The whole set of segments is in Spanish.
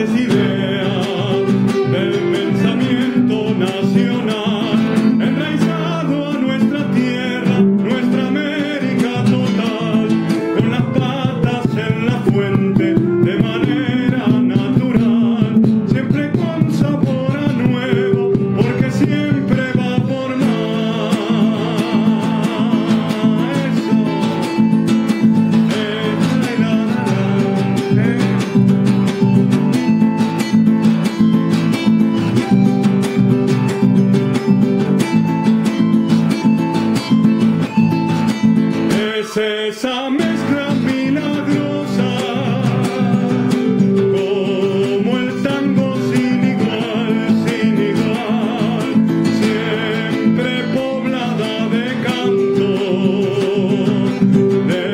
fuertes ideas del pensamiento nacional, enraizado a nuestra tierra, nuestra América total, con las patas en la fuente de manera natural, siempre con sabor a nuevo, porque siempre va por más. Es esa mezcla milagrosa, como el tango sin igual, siempre poblada de canto, de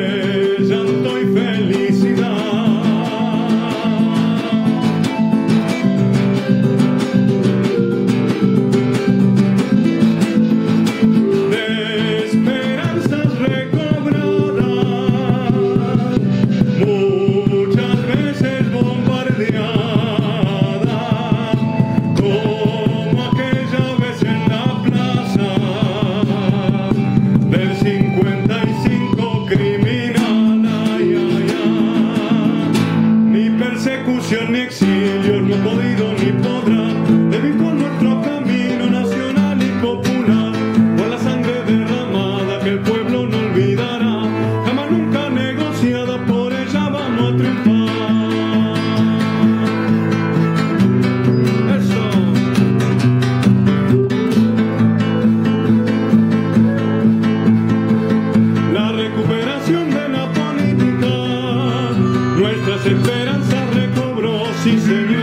llanto y felicidad. De esperanzas recobradas, muchas veces bombardeadas, como aquella vez en la plaza del 55 criminal. Ay, ay, ay. Ni persecución ni exilio no ha podido ni podrá desvirtuar nuestro camino nacional y popular, con la sangre derramada que el pueblo no olvidará, jamás nunca negociada, por ella vamos a triunfar. Eso. La recuperación de la política, nuestras esperanzas recobró, sí señor.